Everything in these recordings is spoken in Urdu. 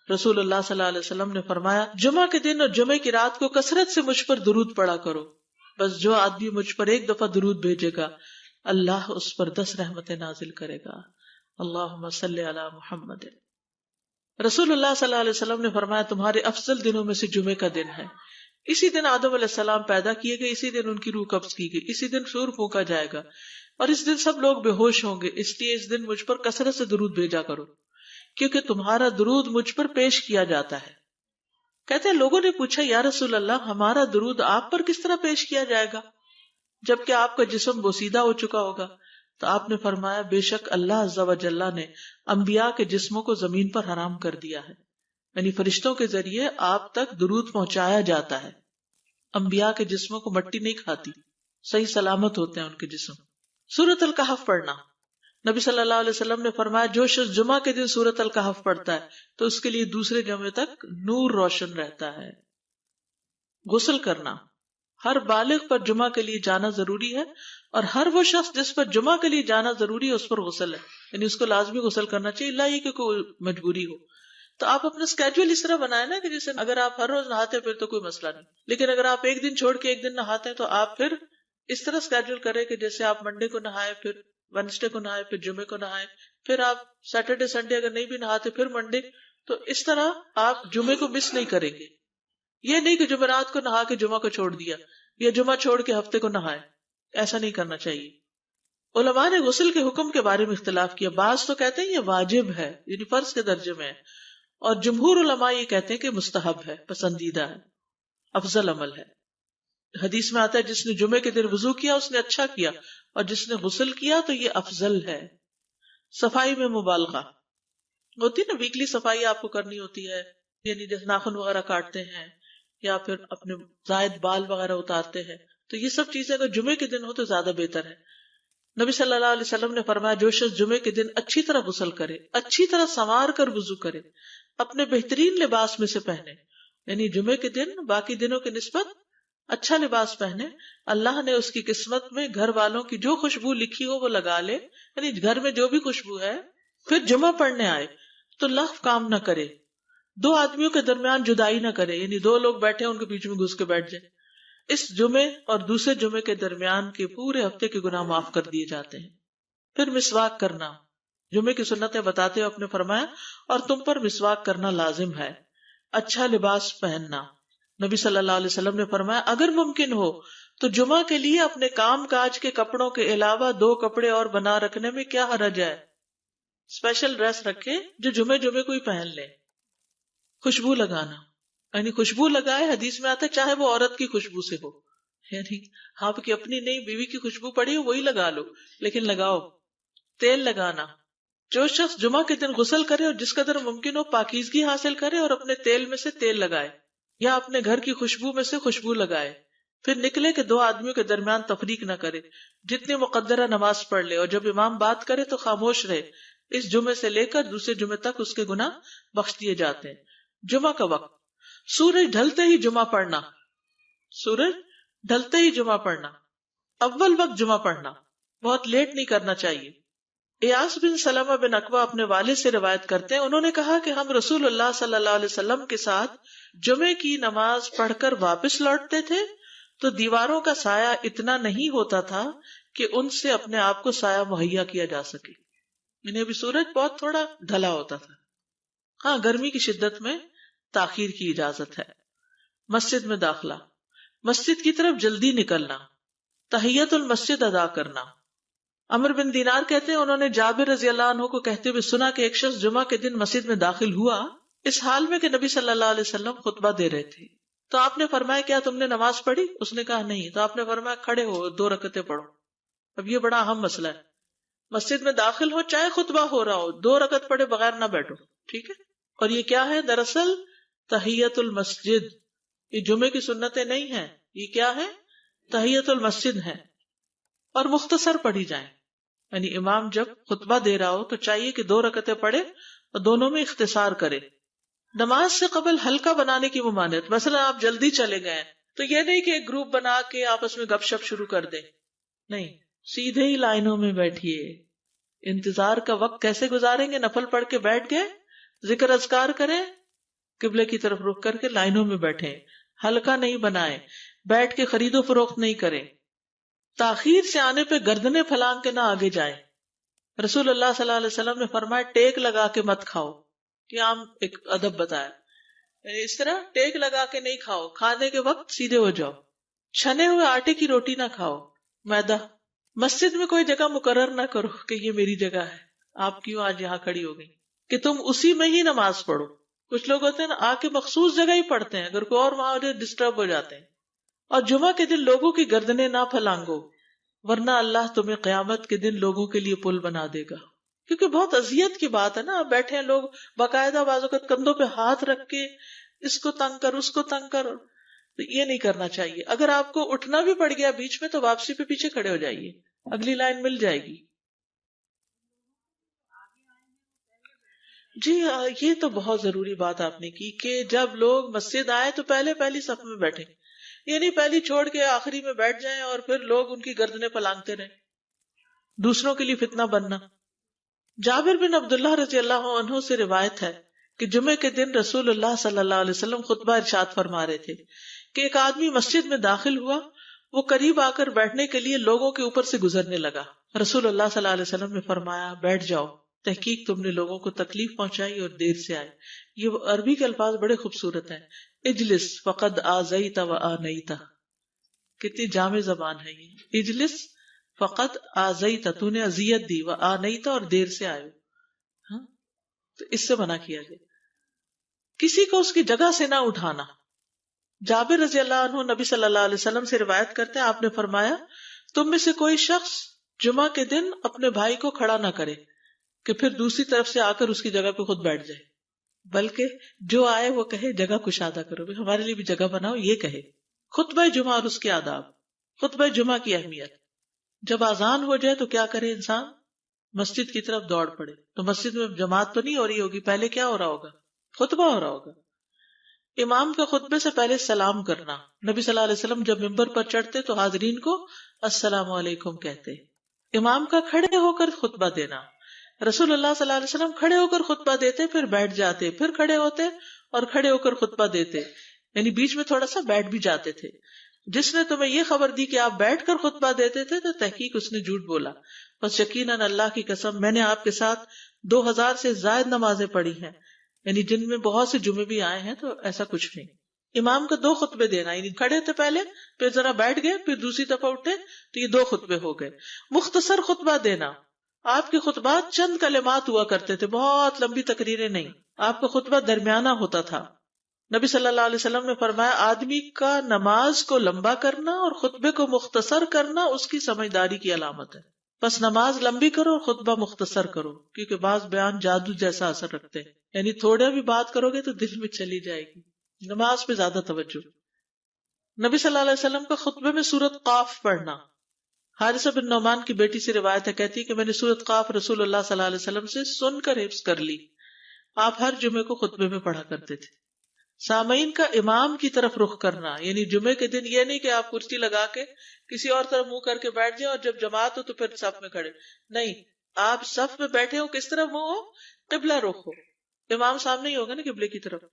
رسول اللہ صلی اللہ علیہ وسلم نے فرمایا جمعہ کے دن اور جمعے کی رات کو کثرت سے مجھ پر درود پڑا کرو، بس جو آدمی مجھ پر ایک دفعہ درود بھیجے گا اللہ اس پر 10 رحمتیں نازل کرے گا. اللہم صلی علی محمد. رسول اللہ صلی اللہ علیہ وسلم نے فرمایا تمہارے افضل دنوں میں سے جمعے کا دن ہے. اسی دن آدم علیہ السلام پیدا کیے گئے، اسی دن ان کی روح قبض کی گئی، اسی دن سور پھونکا جائے گا اور اس دن سب لوگ بے ہوش ہوں گے. اس لیے اس دن مجھ پر کثرت سے درود بھیجا کرو کیونکہ تمہارا درود مجھ پر پیش کیا جاتا ہے. کہتے ہیں لوگوں نے پوچھا یا رسول اللہ ہمارا درود آپ پر کس طرح پیش کیا جائے گا جبکہ آپ کا جسم بوسیدہ ہو چکا ہوگا؟ تو آپ نے فرمایا بے شک اللہ عز و جل نے انبیاء کے جسموں کو زمین پر حرام کر دیا ہے، یعنی فرشتوں کے ذریعے آپ تک درود پہنچایا جاتا ہے. انبیاء کے جسموں کو مٹی نہیں کھاتی، صحیح سلامت ہوتے ہیں ان کے جسم. سورۃ الکہف پڑھنا، نبی صلی اللہ علیہ وسلم نے فرمایا جو شخص جمعہ کے دن سورۃ الکہف پڑھتا ہے تو اس کے لیے دوسرے جمعے تک نور روشن رہتا ہے. غسل کرنا، ہر بالغ پر جمعہ کے لیے جانا ضروری ہے اور ہر وہ شخص جس پر جمعہ کے لیے جانا ضروری ہے اس پر غسل ہے، یعنی اس کو لازمی غسل کرنا چاہیے، اللہ یہ کہ کوئی مجبوری ہو. تو آپ اپنا اسکیجول اس طرح بنائیں نا کہ جیسے اگر آپ ہر روز نہاتے ہیں پھر تو کوئی مسئلہ نہیں، لیکن اگر آپ ایک دن چھوڑ کے ایک دن نہاتے ہیں تو آپ پھر اس طرح اسکیجول کریں کہ جیسے آپ منڈے کو نہائے، پھر وینسڈے کو نہائے، پھر جمعے کو نہائے، پھر آپ سیٹرڈے سنڈے اگر نہیں بھی نہاتے پھر منڈے. تو اس طرح آپ جمعے کو مس نہیں کریں گے. یہ نہیں کہ جمعرات کو نہا کے جمعہ کو چھوڑ دیا یا جمعہ چھوڑ کے ہفتے کو نہائے، ایسا نہیں کرنا چاہیے. علماء نے غسل کے حکم کے بارے میں اختلاف کیا. بعض تو کہتے ہیں یہ واجب ہے، یعنی فرض کے درجے میں ہے، اور جمہور علماء یہ کہتے ہیں کہ مستحب ہے، پسندیدہ ہے، افضل عمل ہے. حدیث میں آتا ہے جس نے جمعے کے دن وضو کیا اس نے اچھا کیا اور جس نے غسل کیا تو یہ افضل ہے. صفائی میں مبالغہ ہوتی نا، ویکلی صفائی آپ کو کرنی ہوتی ہے، یعنی جیسے ناخن وغیرہ کاٹتے ہیں یا پھر اپنے زائد بال وغیرہ اتارتے ہیں، تو یہ سب چیزیں اگر جمعے کے دن ہو تو زیادہ بہتر ہے. نبی صلی اللہ علیہ وسلم نے فرمایا جو شخص جمعے کے دن اچھی طرح غسل کرے، اچھی طرح سنوار کر وضو کرے، اپنے بہترین لباس میں سے پہنے، یعنی جمعے کے دن باقی دنوں کی نسبت اچھا لباس پہنے، اللہ نے اس کی قسمت میں گھر والوں کی جو خوشبو لکھی ہو وہ لگا لے، یعنی گھر میں جو بھی خوشبو ہے. پھر جمعہ پڑھنے آئے تو لغو کام نہ کرے، 2 آدمیوں کے درمیان جدائی نہ کرے، یعنی 2 لوگ بیٹھے ان کے بیچ میں گھس کے بیٹھ جائے. اس جمعے اور دوسرے جمعے کے درمیان کے پورے ہفتے کے گناہ معاف کر دیے جاتے ہیں. پھر مسواک کرنا، جمعے کی سنتیں بتاتے ہوئے آپ نے فرمایا اور تم پر مسواک کرنا لازم ہے. اچھا لباس پہننا، نبی صلی اللہ علیہ وسلم نے فرمایا اگر ممکن ہو تو جمعہ کے لیے اپنے کام کاج کے کپڑوں کے علاوہ 2 کپڑے اور بنا رکھنے میں کیا حرج ہے. اسپیشل ڈریس رکھے جو جمعے کو ہی پہن لے. خوشبو لگانا، یعنی خوشبو لگائے، حدیث میں آتا ہے چاہے وہ عورت کی خوشبو سے ہو، یعنی آپ کی اپنی نہیں، بیوی کی خوشبو پڑی ہو وہی لگا لو، لیکن لگاؤ. تیل لگانا، جو شخص جمعہ کے دن غسل کرے اور جس قدر ممکن ہو پاکیزگی حاصل کرے اور اپنے تیل میں سے تیل لگائے یا اپنے گھر کی خوشبو میں سے خوشبو لگائے. پھر نکلے کہ 2 آدمیوں کے درمیان تفریق نہ کرے، جتنی مقدرہ نماز پڑھ لے اور جب امام بات کرے تو خاموش رہے. اس جمعے سے لے کر دوسرے جمعے تک اس کے گناہ بخش دیے جاتے ہیں. جمعہ کا وقت، سورج ڈھلتے ہی جمعہ پڑھنا، سورج ڈھلتے ہی جمعہ پڑھنا، اول وقت جمعہ پڑھنا، بہت لیٹ نہیں کرنا چاہیے. ایاس بن سلمہ بن اکوع اپنے والد سے روایت کرتے ہیں، انہوں نے کہا کہ ہم رسول اللہ صلی اللہ علیہ وسلم کے ساتھ جمعے کی نماز پڑھ کر واپس لوٹتے تھے تو دیواروں کا سایہ اتنا نہیں ہوتا تھا کہ ان سے اپنے آپ کو سایہ مہیا کیا جا سکے، یعنی ابھی سورج بہت تھوڑا ڈھلا ہوتا تھا. ہاں گرمی کی شدت میں تاخیر کی اجازت ہے. مسجد میں داخلہ، مسجد کی طرف جلدی نکلنا، تحیت المسجد ادا کرنا. عمر بن دینار کہتے ہیں انہوں نے جابر رضی اللہ عنہ کو کہتے ہوئے سنا کہ ایک شخص جمعہ کے دن مسجد میں داخل ہوا اس حال میں کہ نبی صلی اللہ علیہ وسلم خطبہ دے رہے تھے. تو آپ نے فرمایا کیا تم نے نماز پڑھی؟ اس نے کہا نہیں. تو آپ نے فرمایا کھڑے ہو 2 رکعتیں پڑھو. اب یہ بڑا اہم مسئلہ ہے، مسجد میں داخل ہو چاہے خطبہ ہو رہا ہو 2 رکعت پڑھے بغیر نہ بیٹھو، ٹھیک ہے. اور یہ کیا ہے؟ دراصل تحیت المسجد، یہ جمعے کی سنتیں نہیں ہیں، یہ کیا ہے؟ تحیت المسجد ہے. اور مختصر پڑھی جائیں، یعنی امام جب خطبہ دے رہا ہو تو چاہیے کہ 2 رکعتیں پڑھے اور دونوں میں اختصار کرے. نماز سے قبل ہلکا بنانے کی ممانعت، مثلا آپ جلدی چلے گئے تو یہ نہیں کہ ایک گروپ بنا کے آپس میں گپ شپ شروع کر دیں، نہیں، سیدھے ہی لائنوں میں بیٹھیے. انتظار کا وقت کیسے گزاریں گے؟ نفل پڑھ کے بیٹھ گئے، ذکر اذکار کریں، قبلے کی طرف رخ کر کے لائنوں میں بیٹھیں، حلقہ نہیں بنائیں، بیٹھ کے خرید و فروخت نہیں کریں، تاخیر سے آنے پہ گردنیں پھلانگ کے نہ آگے جائیں۔ رسول اللہ صلی اللہ علیہ وسلم نے فرمایا ٹیک لگا کے مت کھاؤ، یہ عام ایک ادب بتایا، یعنی اس طرح ٹیک لگا کے نہیں کھاؤ، کھانے کے وقت سیدھے ہو جاؤ۔ چھنے ہوئے آٹے کی روٹی نہ کھاؤ، میدا۔ مسجد میں کوئی جگہ مقرر نہ کرو کہ یہ میری جگہ ہے، آپ کیوں آج یہاں کھڑی ہو گئی، کہ تم اسی میں ہی نماز پڑھو۔ کچھ لوگ ہوتے ہیں نا آ کے مخصوص جگہ ہی پڑھتے ہیں، اگر کوئی اور وہاں ہو جائے ڈسٹرب ہو جاتے ہیں۔ اور جمعہ کے دن لوگوں کی گردنیں نہ پھلانگو، ورنہ اللہ تمہیں قیامت کے دن لوگوں کے لیے پل بنا دے گا۔ کیونکہ بہت اذیت کی بات ہے نا، بیٹھے ہیں لوگ باقاعدہ بعض اوقات کندھوں پہ ہاتھ رکھ کے اس کو تنگ کر اس کو تنگ کر، تو یہ نہیں کرنا چاہیے۔ اگر آپ کو اٹھنا بھی پڑ گیا بیچ میں تو واپسی پہ پیچھے کھڑے ہو جائیے، اگلی لائن مل جائے گی۔ جی یہ تو بہت ضروری بات آپ نے کی کہ جب لوگ مسجد آئے تو پہلی صف میں بیٹھے، یہ نہیں پہلی چھوڑ کے آخری میں بیٹھ جائیں اور پھر لوگ ان کی گردنیں پلانگتے رہیں، دوسروں کے لیے فتنہ بننا۔ جابر بن عبداللہ رضی اللہ عنہ سے روایت ہے کہ جمعے کے دن رسول اللہ صلی اللہ علیہ وسلم خطبہ ارشاد فرما رہے تھے کہ ایک آدمی مسجد میں داخل ہوا، وہ قریب آ کر بیٹھنے کے لیے لوگوں کے اوپر سے گزرنے لگا۔ رسول اللہ صلی اللہ علیہ وسلم نے فرمایا بیٹھ جاؤ، تحقیق تم نے لوگوں کو تکلیف پہنچائی اور دیر سے آئے۔ یہ عربی کے الفاظ بڑے خوبصورت ہیں، اجلس فقد آذیت و آنیت، کتنی جامع زبان ہے یہ، اجلس فقط آذیت، تو نے اذیت دی، و آنیت اور دیر سے آئے، ہاں تو اس سے منع کیا گیا۔ کسی کو اس کی جگہ سے نہ اٹھانا۔ جابر رضی اللہ عنہ نبی صلی اللہ علیہ وسلم سے روایت کرتے ہیں، آپ نے فرمایا تم میں سے کوئی شخص جمعہ کے دن اپنے بھائی کو کھڑا نہ کرے کہ پھر دوسری طرف سے آ کر اس کی جگہ پہ خود بیٹھ جائے، بلکہ جو آئے وہ کہے جگہ کشادہ کرو، ہمارے لیے بھی جگہ بناؤ، یہ کہے۔ خطبہ جمعہ اور اس کے آداب۔ خطبہ جمعہ کی اہمیت، جب اذان ہو جائے تو کیا کرے انسان؟ مسجد کی طرف دوڑ پڑے۔ تو مسجد میں جماعت تو نہیں ہو رہی ہوگی، پہلے کیا ہو رہا ہوگا؟ خطبہ ہو رہا ہوگا۔ امام کا خطبے سے پہلے سلام کرنا۔ نبی صلی اللہ علیہ وسلم جب ممبر پر چڑھتے تو حاضرین کو السلام علیکم کہتے۔ امام کا کھڑے ہو کر خطبہ دینا۔ رسول اللہ صلی اللہ علیہ وسلم کھڑے ہو کر خطبہ دیتے، پھر بیٹھ جاتے، پھر کھڑے ہوتے اور کھڑے ہو کر خطبہ دیتے، یعنی بیچ میں تھوڑا سا بیٹھ بھی جاتے تھے۔ جس نے تمہیں یہ خبر دی کہ آپ بیٹھ کر خطبہ دیتے تھے تو تحقیق اس نے جھوٹ بولا، بس یقیناً اللہ کی قسم میں نے آپ کے ساتھ 2000 سے زائد نمازیں پڑھی ہیں، یعنی جن میں بہت سے جمعے بھی آئے ہیں، تو ایسا کچھ نہیں۔ امام کا 2 خطبے دینا، یعنی کھڑے تھے پہلے، پھر ذرا بیٹھ گئے، پھر دوسری دفعہ اٹھے تو یہ 2 خطبے ہو گئے۔ مختصر خطبہ دینا۔ آپ کے خطبات چند کلمات ہوا کرتے تھے، بہت لمبی تقریریں نہیں، آپ کا خطبہ درمیانہ ہوتا تھا۔ نبی صلی اللہ علیہ وسلم نے فرمایا آدمی کا نماز کو لمبا کرنا اور خطبے کو مختصر کرنا اس کی سمجھداری کی علامت ہے۔ بس نماز لمبی کرو اور خطبہ مختصر کرو، کیونکہ بعض بیان جادو جیسا اثر رکھتے ہیں، یعنی تھوڑا بھی بات کرو گے تو دل میں چلی جائے گی۔ نماز پہ زیادہ توجہ۔ نبی صلی اللہ علیہ وسلم کا خطبے میں سورۃ قاف پڑھنا۔ حارثہ بن نعمان کی بیٹی سے روایت ہے، کہتی ہے کہ میں نے سورۃ قاف رسول اللہ صلی اللہ علیہ وسلم سے سن کر حفظ کر لی۔ آپ ہر جمعے کو خطبے میں پڑھا کرتے تھے۔ سامعین کا امام کی طرف رخ کرنا، یعنی جمعے کے دن یہ نہیں کہ آپ کرسی لگا کے کسی اور طرف منہ کر کے بیٹھ جائیں اور جب جماعت ہو تو پھر صف میں کھڑے، نہیں، آپ صف میں بیٹھے ہو، کس طرف منہ ہو؟ قبلہ رخ ہو، امام سامنے ہی ہوگا نا قبلے کی طرف۔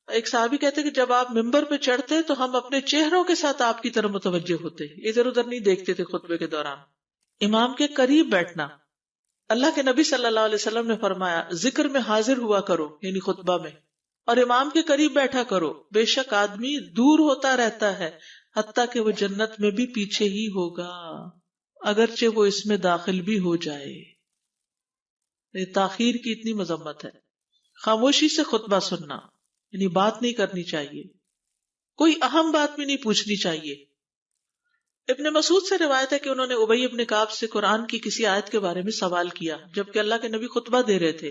ایک صحابی کہتے کہ جب آپ ممبر پہ چڑھتے تو ہم اپنے چہروں کے ساتھ آپ کی طرف متوجہ ہوتے، ادھر ادھر نہیں دیکھتے تھے خطبے کے دوران۔ امام کے قریب بیٹھنا۔ اللہ کے نبی صلی اللہ علیہ وسلم نے فرمایا ذکر میں حاضر ہوا کرو، یعنی خطبہ میں، اور امام کے قریب بیٹھا کرو، بے شک آدمی دور ہوتا رہتا ہے حتیٰ کہ وہ جنت میں بھی پیچھے ہی ہوگا اگرچہ وہ اس میں داخل بھی ہو جائے۔ یہ تاخیر کی اتنی مذمت ہے۔ خاموشی سے خطبہ سننا، یعنی بات نہیں کرنی چاہیے، کوئی اہم بات بھی نہیں پوچھنی چاہیے۔ ابن مسعود سے روایت ہے کہ انہوں نے ابی ابن کعب سے قرآن کی کسی آیت کے بارے میں سوال کیا جبکہ اللہ کے نبی خطبہ دے رہے تھے،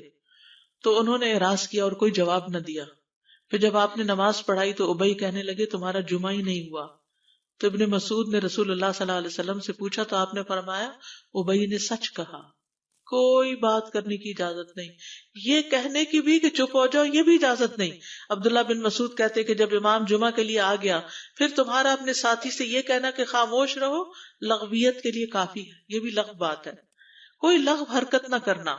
تو انہوں نے اعراض کیا اور کوئی جواب نہ دیا۔ پھر جب آپ نے نماز پڑھائی تو ابی کہنے لگے تمہارا جمعہ ہی نہیں ہوا۔ تو ابن مسعود نے رسول اللہ صلی اللہ علیہ وسلم سے پوچھا تو آپ نے فرمایا ابی نے سچ کہا، کوئی بات کرنے کی اجازت نہیں، یہ کہنے کی بھی کہ چپ ہو جاؤ یہ بھی اجازت نہیں۔ عبداللہ بن مسعود کہتے کہ جب امام جمعہ کے لیے آ گیا پھر تمہارا اپنے ساتھی سے یہ کہنا کہ خاموش رہو لغویت کے لیے کافی ہے، یہ بھی لغو بات ہے۔ کوئی لغو حرکت نہ کرنا،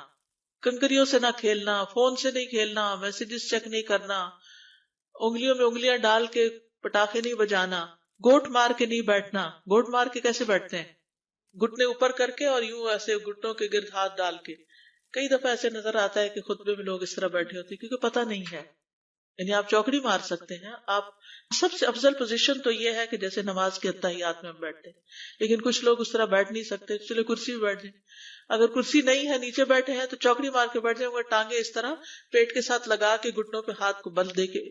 کنکریوں سے نہ کھیلنا، فون سے نہیں کھیلنا، میسیجز چیک نہیں کرنا، انگلیوں میں انگلیاں ڈال کے پٹاخے نہیں بجانا، گوٹ مار کے نہیں بیٹھنا. گوٹ مار کے کیسے بیٹھتے ہیں؟ گھٹنے اوپر کر کے اور یوں ایسے گھٹنوں کے گرد ہاتھ ڈال کے. کئی دفعہ ایسے نظر آتا ہے کہ خطبے میں لوگ اس طرح بیٹھے ہوتے ہیں کیونکہ پتہ نہیں ہے. یعنی آپ چوکڑی مار سکتے ہیں. آپ سب سے افضل پوزیشن تو یہ ہے کہ جیسے نماز کے اتحیات میں ہم بیٹھتے ہیں، لیکن کچھ لوگ اس طرح بیٹھ نہیں سکتے، چلے کرسی میں بیٹھ جائیں. اگر کرسی نہیں ہے، نیچے بیٹھے ہیں تو چوکڑی مار کے بیٹھ جائیں، مگر ٹانگیں اس طرح پیٹ کے ساتھ لگا کے گھٹنوں پہ ہاتھ کو بل دے کے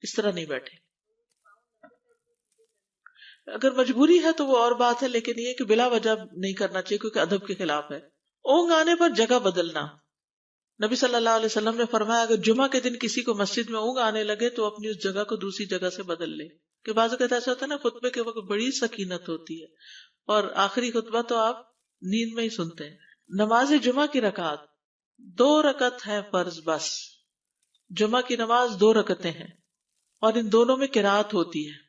اس طرح نہیں بیٹھے. اگر مجبوری ہے تو وہ اور بات ہے، لیکن یہ کہ بلا وجہ نہیں کرنا چاہیے کیونکہ ادب کے خلاف ہے. اونگ آنے پر جگہ بدلنا. نبی صلی اللہ علیہ وسلم نے فرمایا اگر جمعہ کے دن کسی کو مسجد میں اونگ آنے لگے تو اپنی اس جگہ کو دوسری جگہ سے بدل لے. کہ بعض اوقات ایسا ہوتا ہے نا، خطبے کے وقت بڑی سکینت ہوتی ہے اور آخری خطبہ تو آپ نیند میں ہی سنتے ہیں. نماز جمعہ کی رکعت 2 رکعت ہے فرض بس. جمعہ کی نماز 2 رکعتیں ہیں اور ان دونوں میں قرات ہوتی ہے.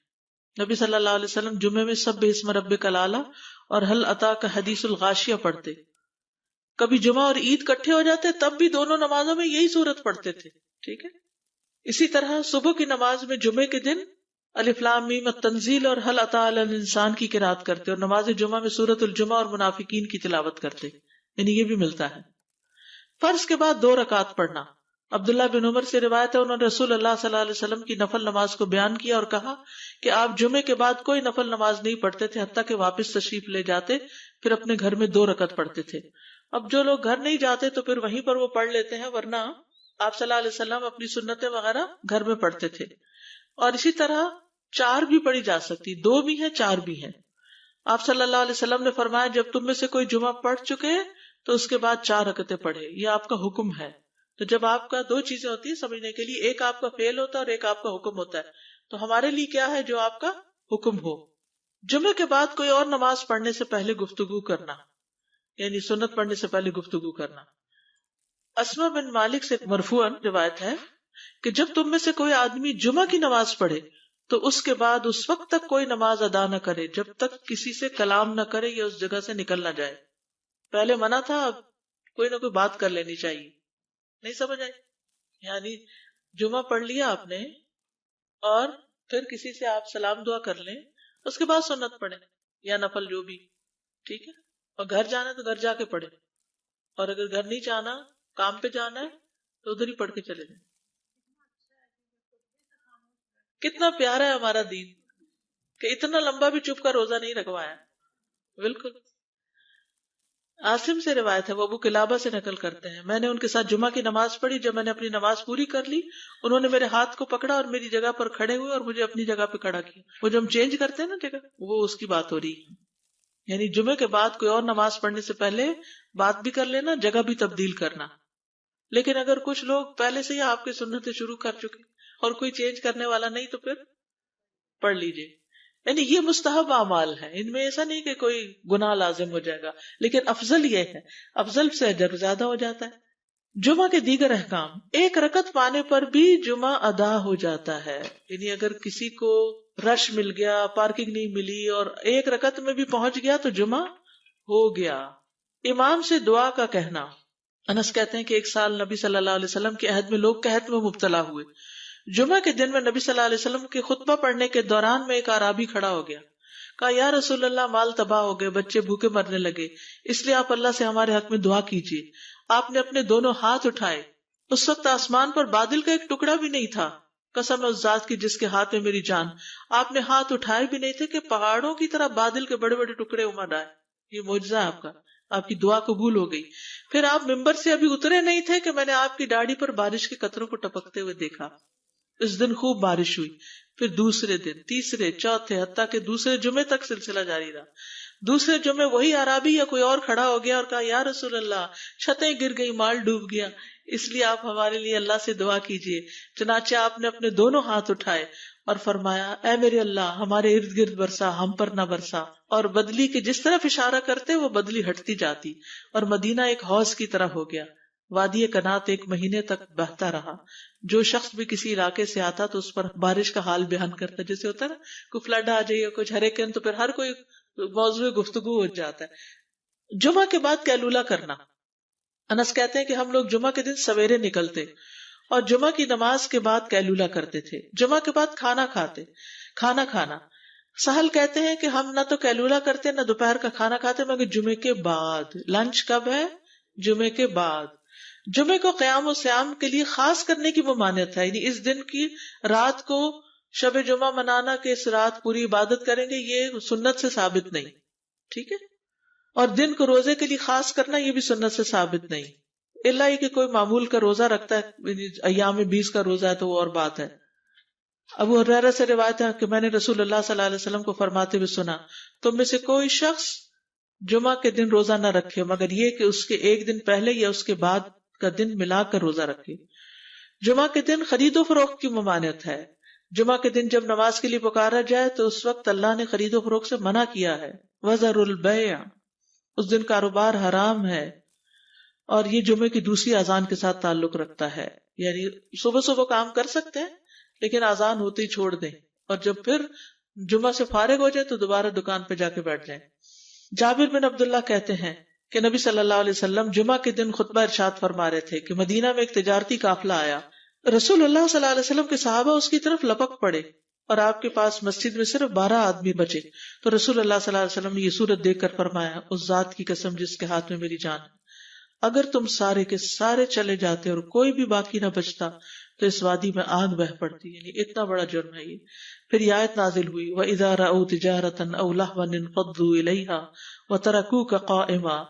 نبی صلی اللہ علیہ وسلم جمعے میں سبح اسم ربک الاعلی اور هل اتاک حدیث الغاشیہ پڑھتے. کبھی جمعہ اور عید کٹھے ہو جاتے تب بھی دونوں نمازوں میں یہی سورت پڑھتے تھے. ٹھیک ہے. اسی طرح صبح کی نماز میں جمعے کے دن الف لام میم التنزیل اور هل اتی علی الانسان کی قرات کرتے اور نماز جمعہ میں سورۃ الجمعہ اور منافقین کی تلاوت کرتے. یعنی یہ بھی ملتا ہے. فرض کے بعد 2 رکعت پڑھنا. عبداللہ بن عمر سے روایت ہے انہوں نے رسول اللہ صلی اللہ علیہ وسلم کی نفل نماز کو بیان کیا اور کہا کہ آپ جمعے کے بعد کوئی نفل نماز نہیں پڑھتے تھے حتیٰ کہ واپس تشریف لے جاتے پھر اپنے گھر میں 2 رکعت پڑھتے تھے. اب جو لوگ گھر نہیں جاتے تو پھر وہیں پر وہ پڑھ لیتے ہیں، ورنہ آپ صلی اللہ علیہ وسلم اپنی سنتیں وغیرہ گھر میں پڑھتے تھے. اور اسی طرح 4 بھی پڑھی جا سکتی، 2 بھی ہیں 4 بھی ہیں. آپ صلی اللہ علیہ وسلم نے فرمایا جب تم میں سے کوئی جمعہ پڑھ چکے تو اس کے بعد 4 رکعتیں پڑھے. یہ آپ کا حکم ہے. تو جب آپ کا 2 چیزیں ہوتی ہیں سمجھنے کے لیے، ایک آپ کا فعل ہوتا ہے اور ایک آپ کا حکم ہوتا ہے. تو ہمارے لیے کیا ہے؟ جو آپ کا حکم ہو. جمعے کے بعد کوئی اور نماز پڑھنے سے پہلے گفتگو کرنا، یعنی سنت پڑھنے سے پہلے گفتگو کرنا. اسما بن مالک سے مرفوعاً روایت ہے کہ جب تم میں سے کوئی آدمی جمعہ کی نماز پڑھے تو اس کے بعد اس وقت تک کوئی نماز ادا نہ کرے جب تک کسی سے کلام نہ کرے یا اس جگہ سے نکل نہ جائے. پہلے منع تھا، اب کوئی نہ کوئی بات کر لینی چاہیے. نہیں سمجھ آئی؟ یعنی جمعہ پڑھ لیا آپ نے اور پھر کسی سے آپ سلام دعا کر لیں، اس کے بعد سنت پڑھیں یا نفل جو بھی. ٹھیک ہے. اور گھر جانا ہے تو گھر جا کے پڑھیں، اور اگر گھر نہیں جانا، کام پہ جانا ہے تو ادھر ہی پڑھ کے چلے جائیں. کتنا پیارا ہے ہمارا دین کہ اتنا لمبا بھی چپ کا روزہ نہیں رکھوایا. بالکل. عاصم سے روایت ہے، وہ ابو قلابہ سے نقل کرتے ہیں، میں نے ان کے ساتھ جمعہ کی نماز پڑھی. جب میں نے اپنی نماز پوری کر لی انہوں نے میرے ہاتھ کو پکڑا اور میری جگہ پر کھڑے ہوئے اور مجھے اپنی جگہ پہ کھڑا کیا. وہ جو ہم چینج کرتے ہیں نا جگہ، وہ اس کی بات ہو رہی ہے. یعنی جمعے کے بعد کوئی اور نماز پڑھنے سے پہلے بات بھی کر لینا، جگہ بھی تبدیل کرنا. لیکن اگر کچھ لوگ پہلے سے ہی آپ کی سنتیں شروع کر چکے اور کوئی چینج کرنے والا نہیں تو پھر پڑھ لیجئے. یعنی یہ مستحب اعمال ہے، ان میں ایسا نہیں کہ کوئی گناہ لازم ہو جائے گا، لیکن افضل یہ ہے، افضل سے اجر زیادہ ہو جاتا ہے. جمعہ کے دیگر احکام. 1 رکعت پانے پر بھی جمعہ ادا ہو جاتا ہے. یعنی اگر کسی کو رش مل گیا، پارکنگ نہیں ملی اور 1 رکعت میں بھی پہنچ گیا تو جمعہ ہو گیا. امام سے دعا کا کہنا. انس کہتے ہیں کہ ایک سال نبی صلی اللہ علیہ وسلم کے عہد میں لوگ قحط میں مبتلا ہوئے. جمعہ کے دن میں نبی صلی اللہ علیہ وسلم کے خطبہ پڑھنے کے دوران میں ایک اعرابی کھڑا ہو گیا. کہا یا رسول اللہ، مال تباہ ہو گئے، بچے بھوکے مرنے لگے، اس لیے آپ اللہ سے ہمارے حق میں دعا کیجیے. آپ نے اپنے دونوں ہاتھ اٹھائے. اس وقت آسمان پر بادل کا ایک ٹکڑا بھی نہیں تھا. قسم ہے اس ذات کی جس کے ہاتھ میں میری جان، آپ نے ہاتھ اٹھائے بھی نہیں تھے کہ پہاڑوں کی طرح بادل کے بڑے بڑے ٹکڑے امڑ آئے. یہ معجزہ ہے آپ کا، آپ کی دعا قبول ہو گئی. پھر آپ ممبر سے ابھی اترے نہیں تھے کہ میں نے آپ کی داڑھی پر بارش کے قطروں کو ٹپکتے ہوئے دیکھا. اس دن خوب بارش ہوئی. پھر دوسرے دن، تیسرے، چوتھے، حتیٰ کہ دوسرے جمعے تک سلسلہ جاری رہا. دوسرے جمعے وہی عربی یا کوئی اور کھڑا ہو گیا اور کہا یا رسول اللہ، چھتیں گر گئی، مال ڈوب گیا، اس لیے آپ ہمارے لیے اللہ سے دعا کیجیے. چنانچہ آپ نے اپنے دونوں ہاتھ اٹھائے اور فرمایا اے میرے اللہ، ہمارے ارد گرد برسا، ہم پر نہ برسا. اور بدلی کے جس طرف اشارہ کرتے وہ بدلی ہٹتی جاتی اور مدینہ ایک حوض کی طرح ہو گیا. وادی کنات 1 مہینے تک بہتا رہا. جو شخص بھی کسی علاقے سے آتا تو اس پر بارش کا حال بیان کرتا، جیسے ہوتا ہے نا کوئی فلڈ آ جائے یا کچھ ہریکین، تو پھر ہر کوئی موضوع گفتگو ہو جاتا ہے. جمعہ کے بعد قیلولہ کرنا. انس کہتے ہیں کہ ہم لوگ جمعہ کے دن سویرے نکلتے اور جمعہ کی نماز کے بعد قیلولہ کرتے تھے، جمعہ کے بعد کھانا کھانا. سہل کہتے ہیں کہ ہم نہ تو قیلولہ کرتے نہ دوپہر کا کھانا کھاتے مگر جمعے کے بعد. لنچ کب ہے؟ جمعے کے بعد. جمعے کو قیام و سیام کے لیے خاص کرنے کی ممانعت ہے، یعنی اس دن کی رات کو شب جمعہ منانا کہ اس رات پوری عبادت کریں گے، یہ سنت سے ثابت نہیں. ٹھیک ہے. اور دن کو روزے کے لیے خاص کرنا یہ بھی سنت سے ثابت نہیں، الا یہ کہ کوئی معمول کا روزہ رکھتا ہے، ایام 20 کا روزہ ہے تو وہ اور بات ہے. ابو ہریرہ سے روایت ہے کہ میں نے رسول اللہ صلی اللہ علیہ وسلم کو فرماتے ہوئے سنا، تم میں سے کوئی شخص جمعہ کے دن روزہ نہ رکھے مگر یہ کہ اس کے ایک دن پہلے یا اس کے بعد کا دن ملا کر روزہ رکھے. جمعہ کے دن خرید و فروخت کی ممانعت ہے. جمعہ کے دن جب نماز کے لیے پکارا جائے تو اس وقت اللہ نے خرید و فروخت سے منع کیا ہے. وَذَرُوا الْبَيْعَ، اس دن کاروبار حرام ہے. اور یہ جمعے کی دوسری اذان کے ساتھ تعلق رکھتا ہے، یعنی صبح صبح کام کر سکتے ہیں لیکن اذان ہوتے ہی چھوڑ دیں، اور جب پھر جمعہ سے فارغ ہو جائے تو دوبارہ دکان پہ جا کے بیٹھ جائیں. جابر بن عبداللہ کہتے ہیں کہ نبی صلی اللہ علیہ وسلم جمعہ کے دن خطبہ ارشاد فرما رہے تھے کہ مدینہ میں ایک تجارتی قافلہ آیا. رسول اللہ صلی اللہ علیہ وسلم کے صحابہ اس کی طرف لپک پڑے اور آپ کے پاس مسجد میں صرف 12 آدمی بچے. تو رسول اللہ صلی اللہ علیہ وسلم نے یہ صورت دیکھ کر فرمایا، اس ذات کی قسم جس کے ہاتھ میں میری جان ہے، اگر تم سارے کے سارے چلے جاتے اور کوئی بھی باقی نہ بچتا تو اس وادی میں آگ بہ پڑتی. یعنی اتنا بڑا جرم ہے یہ. پھر یہ آیت نازل ہوئی، وَإِذَا رَأَوْا تِجَارَةً أَوْ لَهْوًا انفضوا إِلَيْهَا وَتَرَكُوكَ قَائِمًا،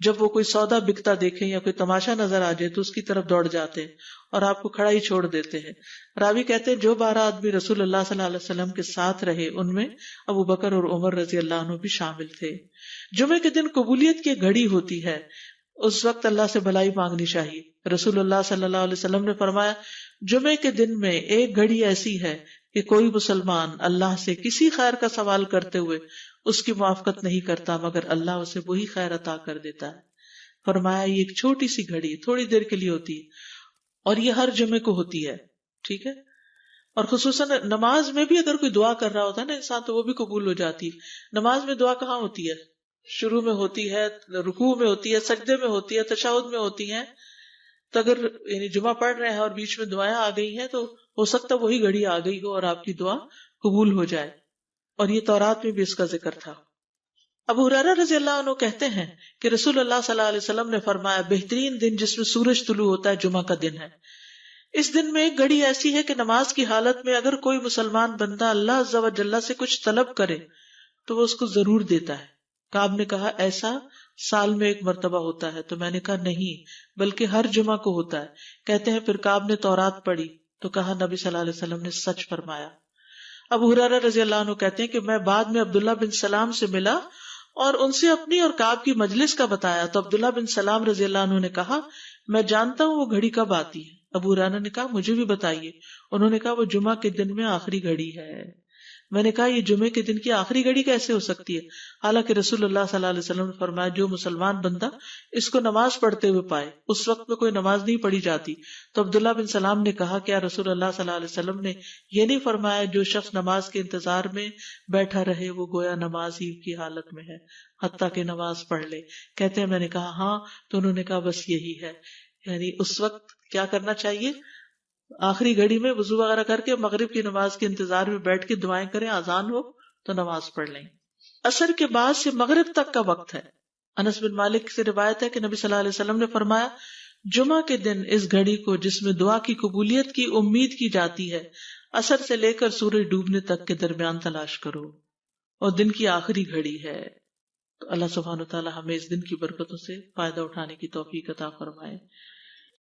جب وہ کوئی سودا بکتا دیکھیں یا کوئی تماشا نظر آ جائے تو اس کی طرف دوڑ جاتے ہیں اور آپ کو کھڑا ہی چھوڑ دیتے ہیں. راوی کہتے ہیں جو 12 آدمی رسول اللہ صلی اللہ علیہ وسلم کے ساتھ رہے ان میں ابو بکر اور عمر رضی اللہ عنہ بھی شامل تھے. جمعے کے دن قبولیت کی گھڑی ہوتی ہے، اس وقت اللہ سے بھلائی مانگنی چاہیے. رسول اللہ صلی اللہ علیہ وسلم نے فرمایا، جمعے کے دن میں ایک گھڑی ایسی ہے کہ کوئی مسلمان اللہ سے کسی خیر کا سوال کرتے ہوئے اس کی موافقت نہیں کرتا مگر اللہ اسے وہی خیر عطا کر دیتا ہے. فرمایا یہ ایک چھوٹی سی گھڑی تھوڑی دیر کے لیے ہوتی ہے اور یہ ہر جمعے کو ہوتی ہے. ٹھیک ہے. اور خصوصاً نماز میں بھی اگر کوئی دعا کر رہا ہوتا ہے نا انسان تو وہ بھی قبول ہو جاتی ہے. نماز میں دعا کہاں ہوتی ہے؟ شروع میں ہوتی ہے، رکوع میں ہوتی ہے، سجدے میں ہوتی ہے، تشہد میں ہوتی ہیں. تو اگر یعنی جمعہ پڑھ رہے ہیں اور بیچ میں دعائیں آ گئی ہیں تو ہو سکتا وہی گھڑی آ گئی ہو اور آپ کی دعا قبول ہو جائے. اور یہ تورات میں بھی اس کا ذکر تھا. ابو ہریرہ رضی اللہ عنہ کہتے ہیں کہ رسول اللہ صلی اللہ علیہ وسلم نے فرمایا، بہترین دن جس میں سورج طلوع ہوتا ہے جمعہ کا دن ہے. اس دن میں ایک گھڑی ایسی ہے کہ نماز کی حالت میں اگر کوئی مسلمان بندہ اللہ عز و جل سے کچھ طلب کرے تو وہ اس کو ضرور دیتا ہے. کعب نے کہا ایسا سال میں ایک مرتبہ ہوتا ہے؟ تو میں نے کہا نہیں بلکہ ہر جمعہ کو ہوتا ہے. کہتے ہیں پھر کعب نے تورات پڑھی تو کہا نبی صلی اللہ علیہ وسلم نے سچ فرمایا. ابو ہریرہ رضی اللہ عنہ کہتے ہیں کہ میں بعد میں عبداللہ بن سلام سے ملا اور ان سے اپنی اور کعب کی مجلس کا بتایا تو عبداللہ بن سلام رضی اللہ عنہ نے کہا میں جانتا ہوں وہ گھڑی کب آتی ہے. ابو ہریرہ نے کہا مجھے بھی بتائیے. انہوں نے کہا وہ جمعہ کے دن میں آخری گھڑی ہے. میں نے کہا یہ جمعے کے دن کی آخری گھڑی کیسے ہو سکتی ہے، حالانکہ رسول اللہ صلی اللہ علیہ وسلم نے فرمایا جو مسلمان بندہ اس کو نماز پڑھتے ہوئے پائے. اس وقت میں کوئی نماز نہیں پڑھی جاتی. تو عبداللہ بن سلام نے کہا کیا رسول اللہ صلی اللہ علیہ وسلم نے یہ نہیں فرمایا جو شخص نماز کے انتظار میں بیٹھا رہے وہ گویا نماز ہی کی حالت میں ہے حتیٰ کہ نماز پڑھ لے. کہتے ہیں میں نے کہا ہاں. تو انہوں نے کہا بس یہی ہے، یعنی اس وقت کیا کرنا چاہیے، آخری گھڑی میں وضو وغیرہ کر کے مغرب کی نماز کے انتظار میں بیٹھ کے دعائیں کریں، اذان ہو تو نماز پڑھ لیں. عصر کے بعد سے مغرب تک کا وقت ہے. انس بن مالک سے روایت ہے کہ نبی صلی اللہ علیہ وسلم نے فرمایا جمعہ کے دن اس گھڑی کو جس میں دعا کی قبولیت کی امید کی جاتی ہے عصر سے لے کر سورج ڈوبنے تک کے درمیان تلاش کرو اور دن کی آخری گھڑی ہے. تو اللہ سبحانہ و تعالی ہمیں اس دن کی برکتوں سے فائدہ اٹھانے کی توفیق عطا فرمائے.